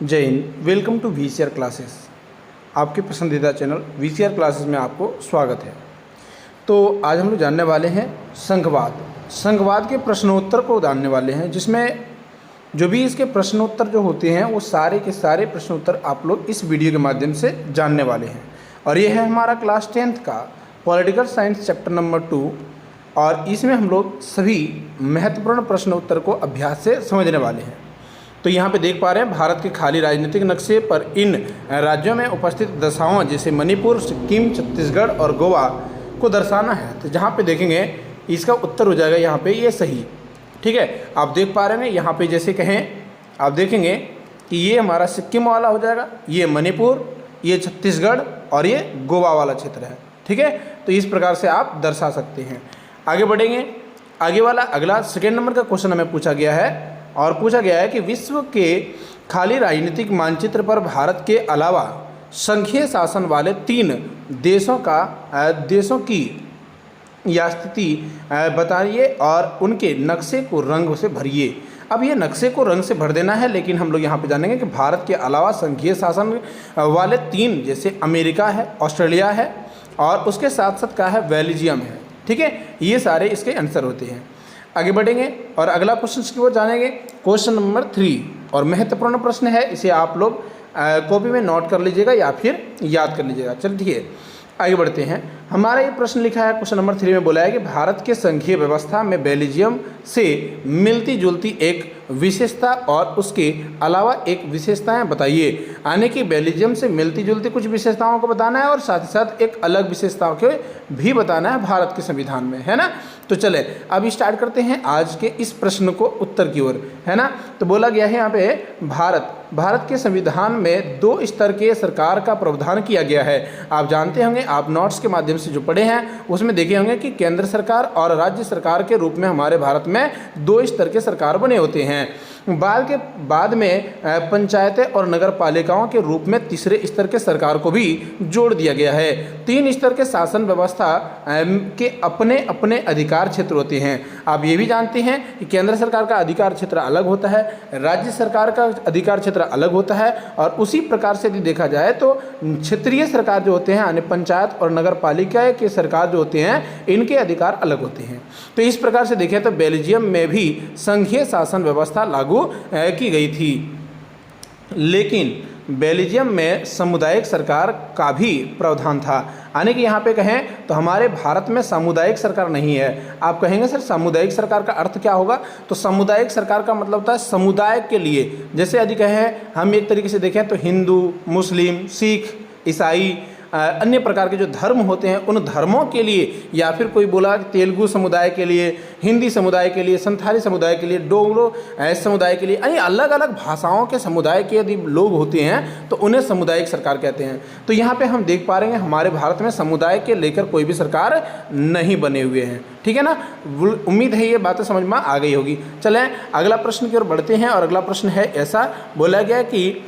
जय हिंद। Welcome to VCR classes. आपके पसंदीदा चैनल वीसीआर क्लासेस में आपको स्वागत है। तो आज हम लोग जानने वाले हैं संघवाद के प्रश्नोत्तर को जानने वाले हैं, जिसमें जो भी इसके प्रश्नोत्तर जो होते हैं वो सारे के सारे प्रश्नोत्तर आप लोग इस वीडियो के माध्यम से जानने वाले हैं। और ये है हमारा क्लास 10th का पॉलिटिकल साइंस चैप्टर नंबर 2, और इसमें हम लोग सभी महत्वपूर्ण प्रश्नोत्तर को अभ्यास से समझने वाले हैं। तो यहाँ पे देख पा रहे हैं भारत के खाली राजनीतिक नक्शे पर इन राज्यों में उपस्थित दशाओं जैसे मणिपुर, सिक्किम, छत्तीसगढ़ और गोवा को दर्शाना है। तो जहाँ पे देखेंगे इसका उत्तर हो जाएगा यहाँ पे ये सही। ठीक है, आप देख पा रहे हैं यहाँ पे जैसे कहें आप देखेंगे कि ये हमारा सिक्किम वाला हो जाएगा, ये मणिपुर, ये छत्तीसगढ़ और ये गोवा वाला क्षेत्र है। ठीक है, तो इस प्रकार से आप दर्शा सकते हैं। आगे बढ़ेंगे। आगे वाला अगला सेकेंड नंबर का क्वेश्चन हमें पूछा गया है, और पूछा गया है कि विश्व के खाली राजनीतिक मानचित्र पर भारत के अलावा संघीय शासन वाले 3 देशों की या स्थिति बताइए और उनके नक्शे को रंग से भरिए। अब ये नक्शे को रंग से भर देना है, लेकिन हम लोग यहाँ पे जानेंगे कि भारत के अलावा संघीय शासन वाले 3 जैसे अमेरिका है, ऑस्ट्रेलिया है और उसके साथ साथ क्या है, बेल्जियम है। ठीक है, ये सारे इसके आंसर होते हैं। आगे बढ़ेंगे और अगला क्वेश्चन की ओर जानेंगे, क्वेश्चन नंबर 3, और महत्वपूर्ण प्रश्न है। इसे आप लोग कॉपी में नोट कर लीजिएगा या फिर याद कर लीजिएगा। चलिए ठीक है, आगे बढ़ते हैं। हमारा ये प्रश्न लिखा है क्वेश्चन नंबर 3 में बोला है कि भारत के संघीय व्यवस्था में बेल्जियम से मिलती जुलती एक विशेषता और उसके अलावा एक विशेषताएं बताइए। यानी कि बेल्जियम से मिलती जुलती कुछ विशेषताओं को बताना है और साथ ही साथ एक अलग विशेषताओं के भी बताना है भारत के संविधान में, है ना। तो चले अब स्टार्ट करते हैं आज के इस प्रश्न को उत्तर की ओर, है ना। तो बोला गया है यहाँ पे भारत के संविधान में 2 स्तर के सरकार का प्रावधान किया गया है। आप जानते होंगे, आप नोट्स के माध्यम से जो पढ़े हैं उसमें देखे होंगे कि केंद्र सरकार और राज्य सरकार के रूप में हमारे भारत में 2 स्तर के सरकार बने होते हैं। बाद में पंचायतें और नगर पालिकाओं के रूप में तीसरे स्तर के सरकार को भी जोड़ दिया गया है। 3 स्तर के शासन व्यवस्था के अपने अपने अधिकार क्षेत्र होते हैं। आप ये भी जानते हैं कि केंद्र सरकार का अधिकार क्षेत्र अलग होता है, राज्य सरकार का अधिकार क्षेत्र अलग होता है, और उसी प्रकार से यदि देखा जाए तो क्षेत्रीय सरकार जो होते हैं यानी पंचायत और नगर पालिका के सरकार जो होते हैं इनके अधिकार अलग होते हैं। तो इस प्रकार से देखें तो बेल्जियम में भी संघीय शासन व्यवस्था लागू की गई थी, लेकिन बेल्जियम में सामुदायिक सरकार का भी प्रावधान था। यानी कि यहाँ पे कहें तो हमारे भारत में सामुदायिक सरकार नहीं है। आप कहेंगे सर सामुदायिक सरकार का अर्थ क्या होगा? तो सामुदायिक सरकार का मतलब होता है समुदाय के लिए। जैसे यदि कहें हम एक तरीके से देखें तो हिंदू, मुस्लिम, सिख, ईसाई, अन्य प्रकार के जो धर्म होते हैं उन धर्मों के लिए, या फिर कोई बोला तेलुगु समुदाय के लिए, हिंदी समुदाय के लिए, संथाली समुदाय के लिए, डोगरो समुदाय के लिए, यानी अलग अलग भाषाओं के समुदाय के यदि लोग होते हैं तो उन्हें सामुदायिक सरकार कहते हैं। तो यहाँ पे हम देख पा रहे हैं हमारे भारत में समुदाय के लेकर कोई भी सरकार नहीं बने हुए हैं। ठीक है ना, उम्मीद है ये बातें समझ में आ गई होगी। चलें अगला प्रश्न की ओर बढ़ते हैं, और अगला प्रश्न है ऐसा, बोला गया कि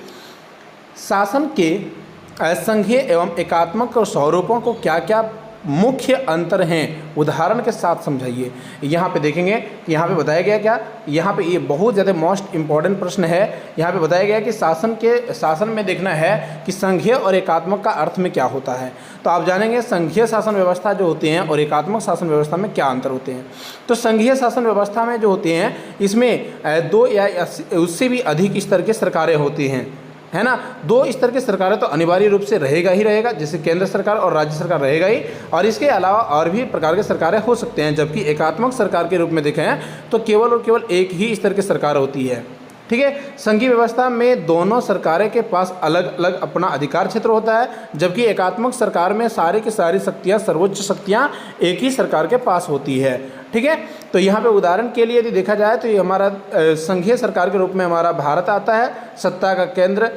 शासन के संघीय एवं एकात्मक स्वरूपों को क्या क्या मुख्य अंतर हैं उदाहरण के साथ समझाइए। यहाँ पे देखेंगे कि यहाँ पे बताया गया क्या, यहाँ पे ये बहुत ज़्यादा मोस्ट इम्पॉर्टेंट प्रश्न है। यहाँ पे बताया गया कि शासन में देखना है कि संघीय और एकात्मक का अर्थ में क्या होता है। तो आप जानेंगे संघीय शासन व्यवस्था जो होते हैं और एकात्मक शासन व्यवस्था में क्या अंतर होते हैं। तो संघीय शासन व्यवस्था में जो होते हैं इसमें 2 या उससे भी अधिक स्तर के सरकारें होती हैं, है ना। 2 स्तर की सरकारें तो अनिवार्य रूप से रहेगा ही रहेगा, जैसे केंद्र सरकार और राज्य सरकार रहेगा ही, और इसके अलावा और भी प्रकार के सरकारें हो सकते हैं। जबकि एकात्मक सरकार के रूप में देखें तो केवल और केवल एक ही स्तर की सरकार होती है। ठीक है, संघीय व्यवस्था में दोनों सरकारें के पास अलग अलग अपना अधिकार क्षेत्र होता है, जबकि एकात्मक सरकार में सारी की सारी शक्तियाँ, सर्वोच्च शक्तियाँ एक ही सरकार के पास होती है। ठीक है, तो यहाँ पे उदाहरण के लिए यदि देखा जाए तो ये हमारा संघीय सरकार के रूप में हमारा भारत आता है। सत्ता का केंद्र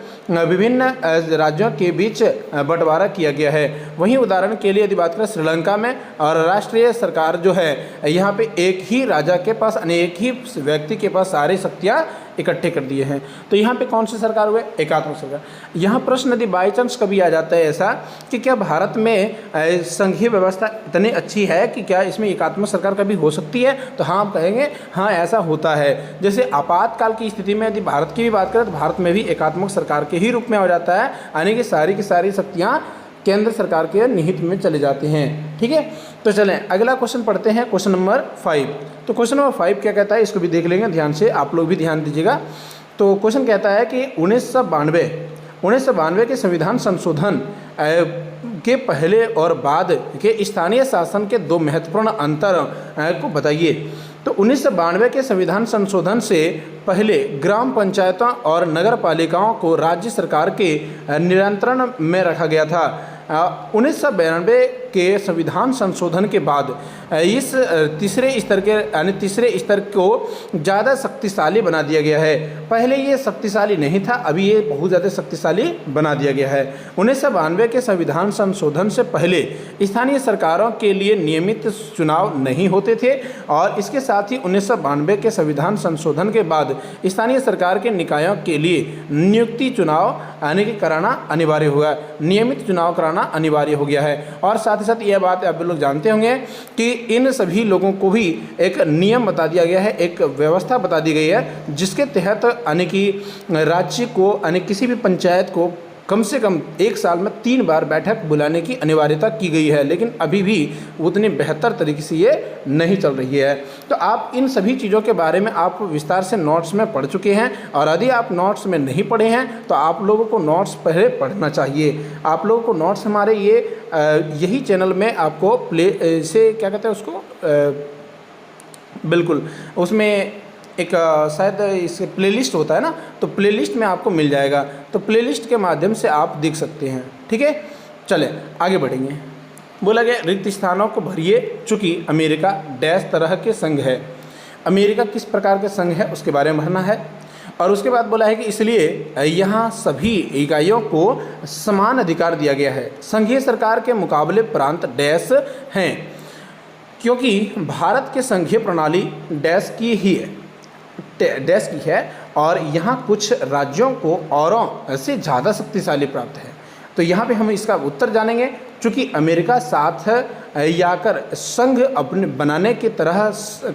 विभिन्न राज्यों के बीच बंटवारा किया गया है। वहीं उदाहरण के लिए यदि बात करें श्रीलंका में, और राष्ट्रीय सरकार जो है यहाँ पे एक ही राजा के पास, एक ही व्यक्ति के पास सारी शक्तियाँ इकट्ठे कर दिए हैं। तो यहाँ पे कौन सी सरकार हुए? एकात्मक सरकार। यहाँ प्रश्न यदि बाई चांस कभी आ जाता है ऐसा कि क्या भारत में संघीय व्यवस्था इतनी अच्छी है कि क्या इसमें एकात्मक सरकार कभी हो सकती है, तो हाँ आप कहेंगे हाँ ऐसा होता है। जैसे आपातकाल की स्थिति में यदि भारत की भी बात करें तो भारत में भी एकात्मक सरकार के ही रूप में हो जाता है, यानी कि सारी की सारी शक्तियाँ केंद्र सरकार के निहित में चले जाते हैं। ठीक है, तो चलें अगला क्वेश्चन पढ़ते हैं, क्वेश्चन नंबर 5। तो क्वेश्चन नंबर 5 क्या कहता है, इसको भी देख लेंगे ध्यान से, आप लोग भी ध्यान दीजिएगा। तो क्वेश्चन कहता है कि 1992 के संविधान संशोधन के पहले और बाद के स्थानीय शासन के दो महत्वपूर्ण अंतर को बताइए। तो 1992 के संविधान संशोधन से पहले ग्राम पंचायतों और नगर पालिकाओं को राज्य सरकार के नियंत्रण में रखा गया था। 1992 के संविधान संशोधन के बाद इस तीसरे स्तर को ज़्यादा शक्तिशाली बना दिया गया है। पहले ये शक्तिशाली नहीं था, अभी ये बहुत ज़्यादा शक्तिशाली बना दिया गया है। 1992 के संविधान संशोधन से पहले स्थानीय सरकारों के लिए नियमित चुनाव नहीं होते थे, और इसके साथ ही 1992 के संविधान संशोधन के बाद स्थानीय सरकार के निकायों के लिए नियुक्ति चुनाव कराना अनिवार्य हुआ, नियमित चुनाव कराना अनिवार्य हो गया है। और साथ ही साथ यह बात आप लोग जानते होंगे कि इन सभी लोगों को भी एक नियम बता दिया गया है, एक व्यवस्था बता दी गई है, जिसके तहत यानी कि राज्य को यानी किसी भी पंचायत को कम से कम एक साल में 3 बार बैठक बुलाने की अनिवार्यता की गई है। लेकिन अभी भी उतनी बेहतर तरीके से ये नहीं चल रही है। तो आप इन सभी चीज़ों के बारे में आप विस्तार से नोट्स में पढ़ चुके हैं, और यदि आप नोट्स में नहीं पढ़े हैं तो आप लोगों को नोट्स पहले पढ़ना चाहिए। आप लोगों को नोट्स हमारे यही चैनल में आपको प्ले से क्या कहते हैं उसको बिल्कुल उसमें एक शायद इस प्लेलिस्ट होता है ना, तो प्लेलिस्ट में आपको मिल जाएगा, तो प्लेलिस्ट के माध्यम से आप देख सकते हैं। ठीक है, चलें आगे बढ़ेंगे। बोला गया रिक्त स्थानों को भरिए, चूँकि अमेरिका डैश तरह के संघ है। अमेरिका किस प्रकार के संघ है उसके बारे में भरना है। और उसके बाद बोला है कि इसलिए यहाँ सभी इकाइयों को समान अधिकार दिया गया है। संघीय सरकार के मुकाबले प्रांत डैश हैं, क्योंकि भारत के संघीय प्रणाली डैश की है, और यहाँ कुछ राज्यों को औरों से ज़्यादा शक्तिशाली प्राप्त है। तो यहाँ पे हम इसका उत्तर जानेंगे। चूँकि अमेरिका साथ याकर संघ अपने बनाने की तरह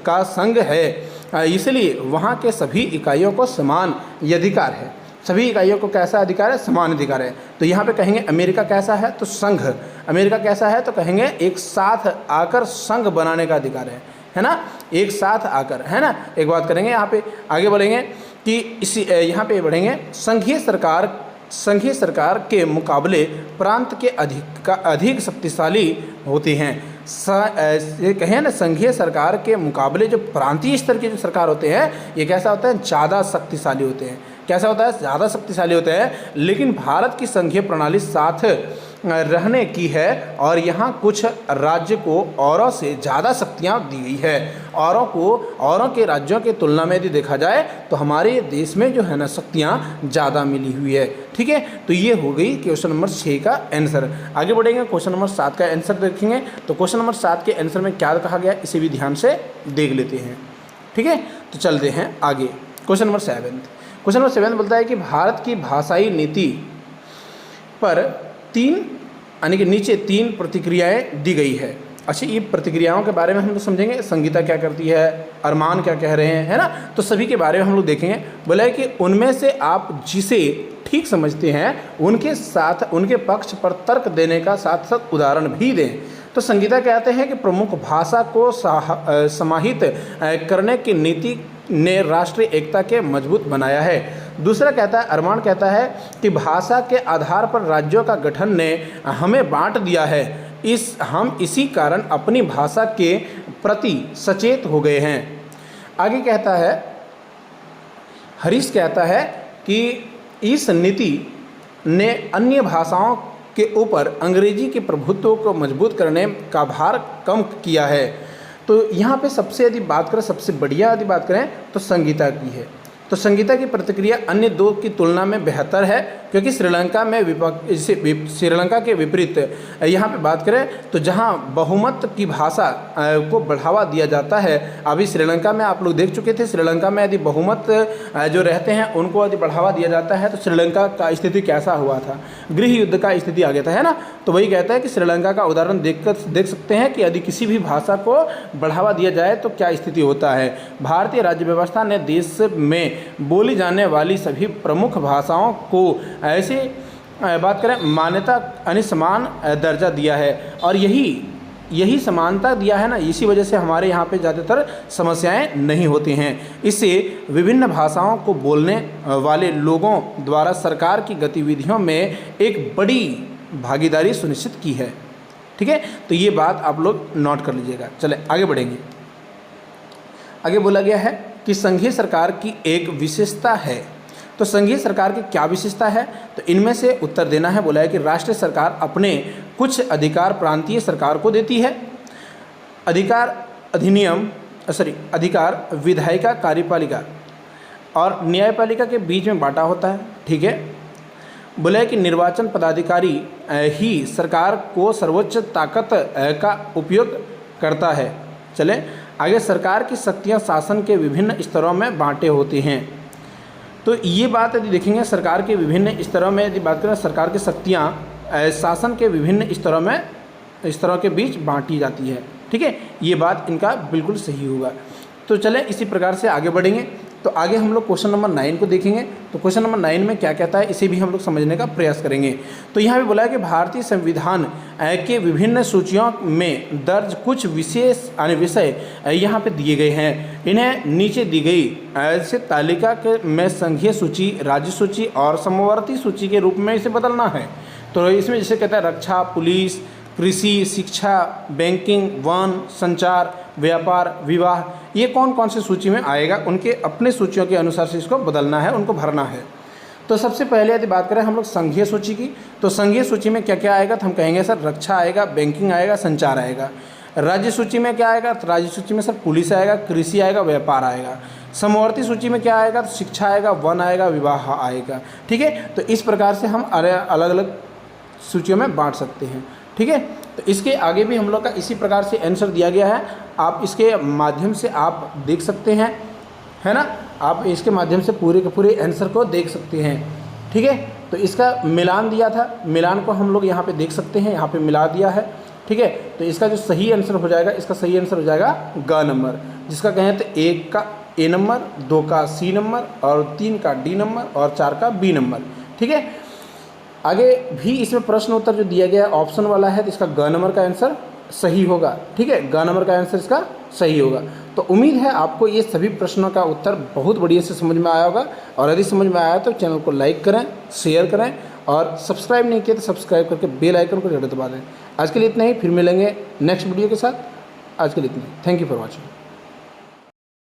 का संघ है, इसलिए वहाँ के सभी इकाइयों को समान अधिकार है। सभी इकाइयों को कैसा अधिकार है? समान अधिकार है। तो यहाँ पे कहेंगे अमेरिका कैसा है? तो संघ। अमेरिका कैसा है? तो कहेंगे एक साथ आकर संघ बनाने का अधिकार है ना, एक साथ आकर, है ना। एक बात करेंगे यहाँ पे, आगे बढ़ेंगे कि इसी यहाँ पे बढ़ेंगे, संघीय सरकार के मुकाबले प्रांत के अधिक शक्तिशाली होते हैं। ये कहें ना, संघीय सरकार के मुकाबले जो प्रांतीय स्तर के जो सरकार होते हैं, ये कैसा होता है? ज़्यादा शक्तिशाली होते हैं। कैसा होता है? ज़्यादा शक्तिशाली होते हैं। लेकिन भारत की संघीय प्रणाली साथ रहने की है, और यहाँ कुछ राज्य को औरों से ज़्यादा शक्तियाँ दी गई है। औरों के राज्यों की तुलना में यदि देखा जाए तो हमारे देश में जो है ना शक्तियाँ ज़्यादा मिली हुई है। ठीक है, तो ये हो गई क्वेश्चन नंबर 6 का आंसर। आगे बढ़ेंगे, क्वेश्चन नंबर 7 का आंसर देखेंगे। तो क्वेश्चन नंबर 7 के आंसर में क्या कहा गया, इसे भी ध्यान से देख लेते हैं। ठीक है, तो चलते हैं आगे। क्वेश्चन नंबर 7 बोलता है कि भारत की भाषाई नीति पर 3 यानी कि नीचे 3 प्रतिक्रियाएं दी गई है। अच्छा, ये प्रतिक्रियाओं के बारे में हम लोग समझेंगे, संगीता क्या करती है, अरमान क्या कह रहे हैं, है ना। तो सभी के बारे में हम लोग देखेंगे। बोला है कि उनमें से आप जिसे ठीक समझते हैं उनके साथ उनके पक्ष पर तर्क देने का साथ साथ उदाहरण भी दें। तो संगीता कहते हैं कि प्रमुख भाषा को समाहित करने की नीति ने राष्ट्रीय एकता के मजबूत बनाया है। दूसरा कहता है, अरमान कहता है कि भाषा के आधार पर राज्यों का गठन ने हमें बांट दिया है। हम इसी कारण अपनी भाषा के प्रति सचेत हो गए हैं। आगे कहता है, हरीश कहता है कि इस नीति ने अन्य भाषाओं के ऊपर अंग्रेजी के प्रभुत्व को मजबूत करने का भार कम किया है। तो यहाँ पे सबसे यदि बात करें, सबसे बढ़िया यदि बात करें तो संगीता की है। तो संगीता की प्रतिक्रिया अन्य 2 की तुलना में बेहतर है, क्योंकि श्रीलंका के विपरीत यहाँ पे बात करें तो जहाँ बहुमत की भाषा को बढ़ावा दिया जाता है, अभी श्रीलंका में आप लोग देख चुके थे, श्रीलंका में यदि बहुमत जो रहते हैं उनको यदि बढ़ावा दिया जाता है तो श्रीलंका का स्थिति कैसा हुआ था। गृह युद्ध का स्थिति आ गया था, है ना। तो वही कहता है कि श्रीलंका का उदाहरण देख सकते हैं कि यदि किसी भी भाषा को बढ़ावा दिया जाए तो क्या स्थिति होता है। भारतीय राज्य व्यवस्था ने देश में बोली जाने वाली सभी प्रमुख भाषाओं को ऐसे बात करें मान्यता अनिसमान दर्जा दिया है, और यही समानता दिया है ना, इसी वजह से हमारे यहाँ पे ज़्यादातर समस्याएं नहीं होती हैं। इससे विभिन्न भाषाओं को बोलने वाले लोगों द्वारा सरकार की गतिविधियों में एक बड़ी भागीदारी सुनिश्चित की है। ठीक है, तो ये बात आप लोग नोट कर लीजिएगा। चले आगे बढ़ेंगे। आगे बोला गया है कि संघीय सरकार की एक विशेषता है। तो संघीय सरकार की क्या विशेषता है, तो इनमें से उत्तर देना है। बोला है कि राष्ट्रीय सरकार अपने कुछ अधिकार प्रांतीय सरकार को देती है। अधिकार विधायिका, कार्यपालिका और न्यायपालिका के बीच में बांटा होता है। ठीक है, बोला है कि निर्वाचन पदाधिकारी ही सरकार को सर्वोच्च ताकत का उपयोग करता है। चले आगे। सरकार की शक्तियाँ शासन के विभिन्न स्तरों में बांटे होते हैं। तो ये बात यदि देखेंगे, सरकार के विभिन्न स्तरों में यदि बात करें, सरकार की शक्तियाँ शासन के विभिन्न स्तरों के बीच बांटी जाती है। ठीक है, ये बात इनका बिल्कुल सही होगा। तो चलें इसी प्रकार से आगे बढ़ेंगे। तो आगे हम लोग क्वेश्चन नंबर 9 को देखेंगे। तो क्वेश्चन नंबर 9 में क्या कहता है, इसे भी हम लोग समझने का प्रयास करेंगे। तो यहाँ पे बोला है कि भारतीय संविधान के विभिन्न सूचियों में दर्ज कुछ विशेष विषय यहाँ पे दिए गए हैं। इन्हें नीचे दी गई ऐसे तालिका के में संघीय सूची, राज्य सूची और समवर्ती सूची के रूप में इसे बदलना है। तो इसमें जैसे कहता है रक्षा, पुलिस, कृषि, शिक्षा, बैंकिंग, वन, संचार, व्यापार, विवाह, ये कौन कौन सी सूची में आएगा, उनके अपने सूचियों के अनुसार से इसको बदलना है, उनको भरना है। तो सबसे पहले यदि बात करें हम लोग संघीय सूची की, तो संघीय सूची में क्या क्या आएगा, तो हम कहेंगे सर रक्षा आएगा, बैंकिंग आएगा, संचार आएगा। राज्य सूची में क्या आएगा, तो राज्य सूची में सर पुलिस आएगा, कृषि आएगा, व्यापार आएगा। समवर्ती सूची में क्या आएगा, तो शिक्षा आएगा, वन आएगा, विवाह आएगा। ठीक है, तो इस प्रकार से हम अलग अलग सूचियों में बांट सकते हैं। ठीक है, तो इसके आगे भी हम लोग का इसी प्रकार से आंसर दिया गया है। आप इसके माध्यम से आप देख सकते हैं, है ना, आप इसके माध्यम से पूरे के पूरे आंसर को देख सकते हैं। ठीक है, तो इसका मिलान दिया था, मिलान को हम लोग यहाँ पे देख सकते हैं, यहाँ पे मिला दिया है। ठीक है, तो इसका जो सही आंसर हो जाएगा, इसका सही आंसर हो जाएगा ग नंबर, जिसका कहें तो 1 का ए नंबर, 2 का सी नंबर और 3 का डी नंबर और 4 का बी नंबर। ठीक है, आगे भी इसमें प्रश्न उत्तर जो दिया गया है ऑप्शन वाला है, तो इसका ग नंबर का आंसर सही होगा। ठीक है, ग नंबर का आंसर इसका सही होगा। तो उम्मीद है आपको ये सभी प्रश्नों का उत्तर बहुत बढ़िया से समझ में आया होगा, और यदि समझ में आया तो चैनल को लाइक करें, शेयर करें, और सब्सक्राइब नहीं किया तो सब्सक्राइब करके बेल आइकन को जरूर दबा दें। आज के लिए इतना ही, फिर मिलेंगे नेक्स्ट वीडियो के साथ। आज के लिए इतना ही। Thank you for watching.